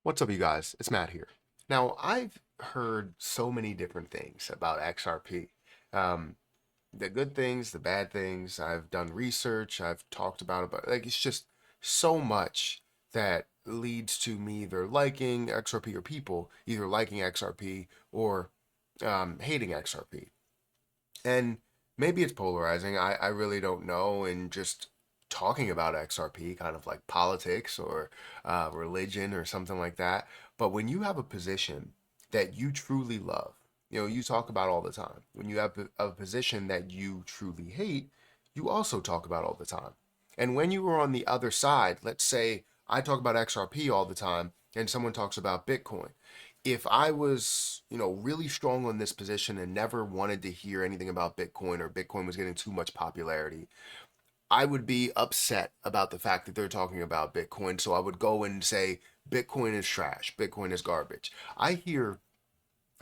What's up, you guys? It's Matt here. Now, I've heard so many different things about XRP. Um, the good things, the bad things. I've done research. I've talked about it, but like it's just so much that leads to me either liking XRP or people either liking XRP or hating XRP. And maybe it's polarizing. I really don't know. And just talking about XRP, kind of like politics or religion or something like that. But when you have a position that you truly love, you talk about all the time. When you have a position that you truly hate, you also talk about all the time. And when you are on the other side, let's say I talk about XRP all the time and someone talks about Bitcoin, if I was, really strong on this position and never wanted to hear anything about Bitcoin or Bitcoin was getting too much popularity, I would be upset about the fact that they're talking about Bitcoin. So I would go and say, Bitcoin is trash, Bitcoin is garbage. I hear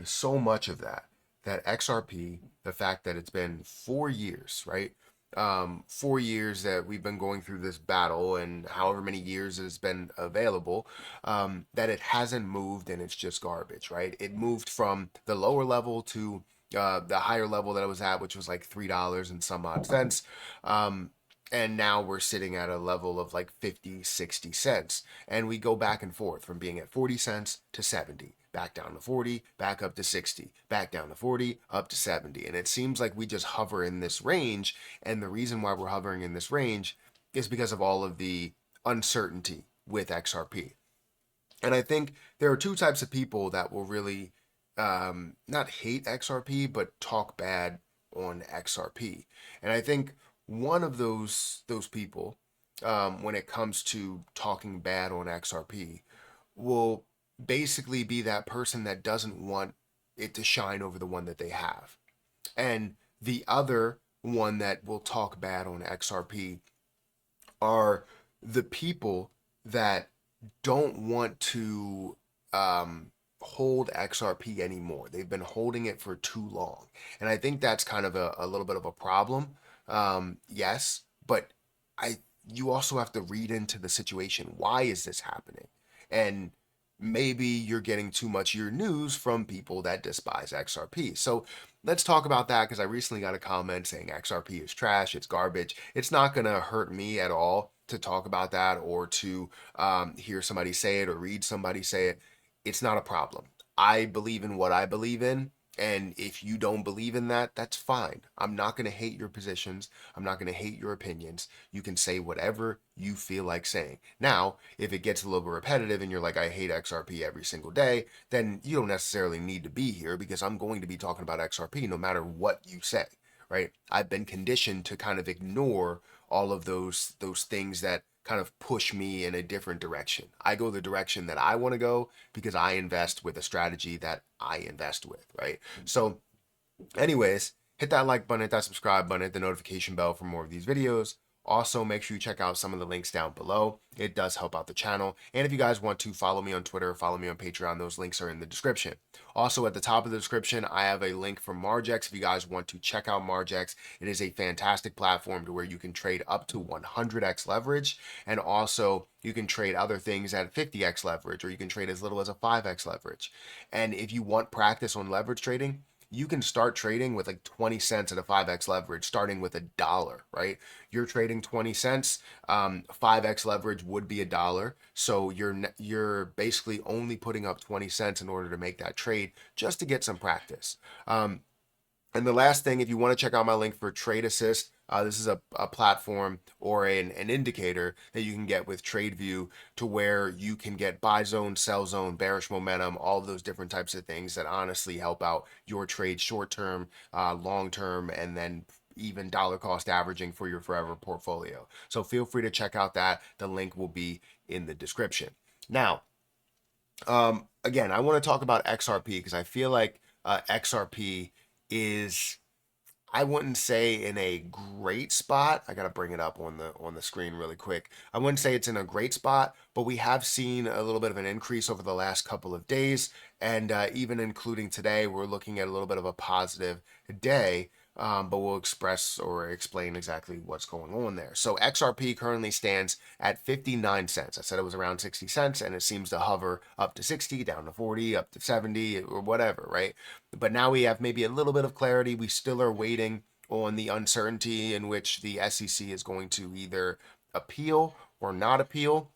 so much of that XRP, the fact that it's been 4 years, right? 4 years that we've been going through this battle and however many years it's been available, that it hasn't moved and it's just garbage, right? It moved from the lower level to the higher level that it was at, which was like $3 and some odd cents. And now we're sitting at a level of like 50, 60 cents. And we go back and forth from being at 40 cents to 70, back down to 40, back up to 60, back down to 40, up to 70. And it seems like we just hover in this range. And the reason why we're hovering in this range is because of all of the uncertainty with XRP. And I think there are two types of people that will really not hate XRP, but talk bad on XRP. And I think one of those people, when it comes to talking bad on XRP, will basically be that person that doesn't want it to shine over the one that they have. And the other one that will talk bad on XRP are the people that don't want to hold XRP anymore. They've been holding it for too long. And I think that's kind of a little bit of a problem. Yes, but I you also have to read into the situation. Why is this happening? And maybe you're getting too much of your news from people that despise XRP. So let's talk about that because I recently got a comment saying XRP is trash, it's garbage. It's not going to hurt me at all to talk about that or to hear somebody say it or read somebody say it. It's not a problem. I believe in what I believe in. And if you don't believe in that, that's fine. I'm not going to hate your positions. I'm not going to hate your opinions. You can say whatever you feel like saying. Now, if it gets a little bit repetitive and you're like, I hate XRP every single day, then you don't necessarily need to be here because I'm going to be talking about XRP no matter what you say, right? I've been conditioned to kind of ignore all of those things that kind of push me in a different direction. I go the direction that I want to go because I invest with a strategy that I invest with, right? So, anyways, hit that like button, hit that subscribe button, hit the notification bell for more of these videos. Also, make sure you check out some of the links down below. It does help out the channel. And if you guys want to follow me on Twitter, follow me on Patreon, those links are in the description. Also, at the top of the description, I have a link for Margex. If you guys want to check out Margex, it is a fantastic platform to where you can trade up to 100x leverage. And also, you can trade other things at 50x leverage, or you can trade as little as a 5x leverage. And if you want practice on leverage trading, you can start trading with like 20 cents at a 5x leverage starting with $1, right? You're trading 20 cents, 5x leverage would be $1, so you're basically only putting up 20 cents in order to make that trade just to get some practice. And the last thing, if you want to check out my link for Trade Assist, this is a platform or an indicator that you can get with TradeView to where you can get buy zone, sell zone, bearish momentum, all of those different types of things that honestly help out your trade short term, long term, and then even dollar cost averaging for your forever portfolio. So feel free to check out that. The link will be in the description. Now, again, I want to talk about XRP because I feel like XRP is, I wouldn't say in a great spot. I gotta bring it up on the screen really quick. I wouldn't say it's in a great spot, but we have seen a little bit of an increase over the last couple of days, and even including today, we're looking at a little bit of a positive day. but we'll express or explain exactly what's going on there. So XRP currently stands at 59 cents. I said it was around 60 cents, and it seems to hover up to 60, down to 40, up to 70, or whatever, right? But now we have maybe a little bit of clarity. We still are waiting on the uncertainty in which the SEC is going to either appeal or not appeal.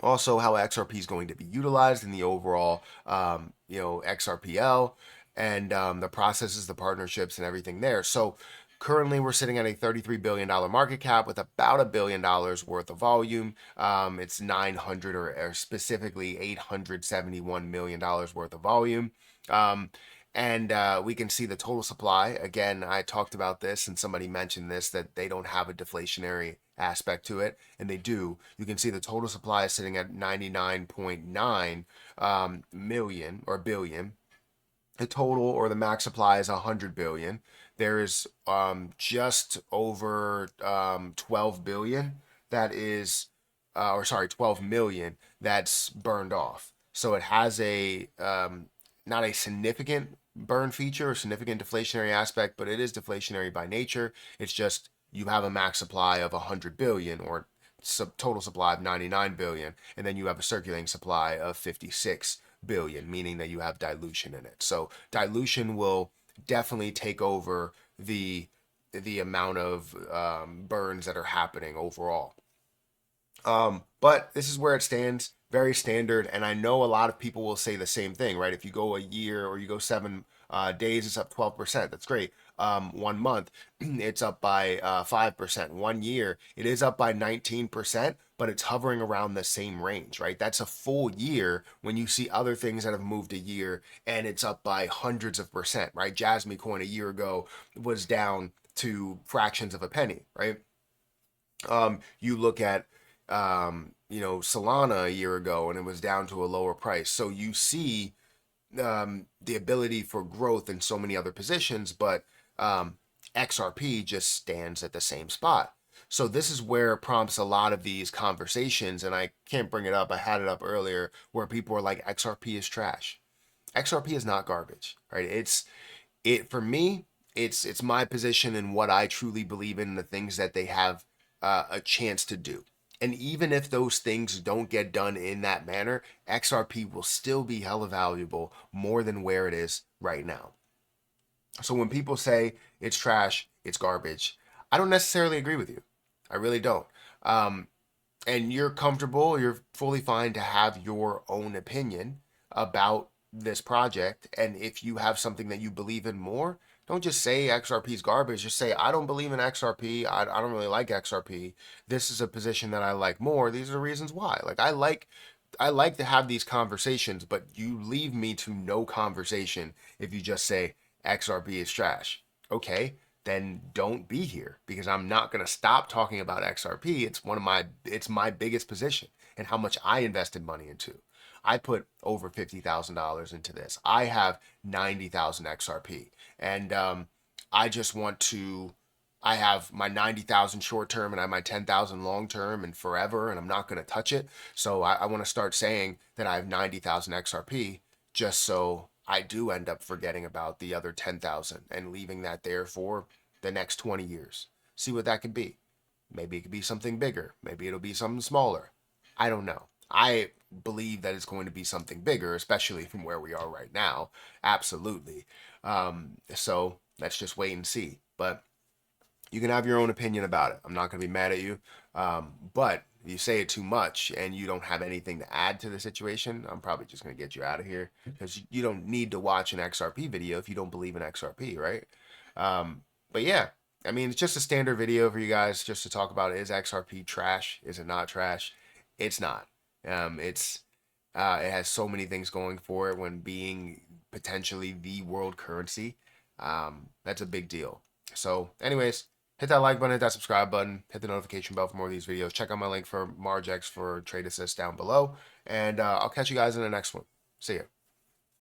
Also, how XRP is going to be utilized in the overall, XRPL, and the processes, the partnerships, and everything there. So currently, we're sitting at a $33 billion market cap with about $1 billion worth of volume. It's 900 or specifically $871 million worth of volume. And we can see the total supply. Again, I talked about this and somebody mentioned this, that they don't have a deflationary aspect to it, and they do. You can see the total supply is sitting at 99.9 million or billion. The total or the max supply is 100 billion. There is just over 12 billion that is, 12 million that's burned off. So it has a not a significant burn feature or significant deflationary aspect, but it is deflationary by nature. It's just you have a max supply of 100 billion or total supply of 99 billion, and then you have a circulating supply of 56 billion, meaning that you have dilution in it. So dilution will definitely take over the amount of burns that are happening overall. But this is where it stands, very standard. And I know a lot of people will say the same thing, right? If you go a year or you go 7 days, it's up 12%. That's great. 1 month, it's up by 5%. 1 year, it is up by 19%, but it's hovering around the same range, right? That's a full year when you see other things that have moved a year and it's up by hundreds of percent, right? Jasmine coin a year ago was down to fractions of a penny, right? You look at Solana a year ago and it was down to a lower price. So you see the ability for growth in so many other positions, but XRP just stands at the same spot. So this is where it prompts a lot of these conversations, and I can't bring it up. I had it up earlier where people are like, XRP is trash. XRP is not garbage, right? It for me, it's my position and what I truly believe in, the things that they have a chance to do. And even if those things don't get done in that manner, XRP will still be hella valuable more than where it is right now. So when people say it's trash, it's garbage, I don't necessarily agree with you. I really don't. And you're comfortable, you're fully fine to have your own opinion about this project. And if you have something that you believe in more, don't just say XRP is garbage. Just say, I don't believe in XRP. I don't really like XRP. This is a position that I like more. These are the reasons why. Like I like to have these conversations, but you leave me to no conversation if you just say XRP is trash. Okay, then don't be here because I'm not going to stop talking about XRP. It's my biggest position and how much I invested money into. I put over $50,000 into this. I have 90,000 XRP, and I just want to. I have my 90,000 short term and I have my 10,000 long term and forever, and I'm not going to touch it. So I want to start saying that I have 90,000 XRP just so I do end up forgetting about the other 10,000 and leaving that there for the next 20 years. See what that could be. Maybe it could be something bigger. Maybe it'll be something smaller. I don't know. I believe that it's going to be something bigger, especially from where we are right now. Absolutely. So let's just wait and see. But you can have your own opinion about it. I'm not going to be mad at you. But if you say it too much and you don't have anything to add to the situation, I'm probably just going to get you out of here because you don't need to watch an XRP video if you don't believe in XRP, right? But yeah, I mean, it's just a standard video for you guys just to talk about, is XRP trash? Is it not trash? It's not. It has so many things going for it when being potentially the world currency. That's a big deal. So anyways, hit that like button, hit that subscribe button, hit the notification bell for more of these videos. Check out my link for Margex for Trade Assist down below. And I'll catch you guys in the next one. See ya.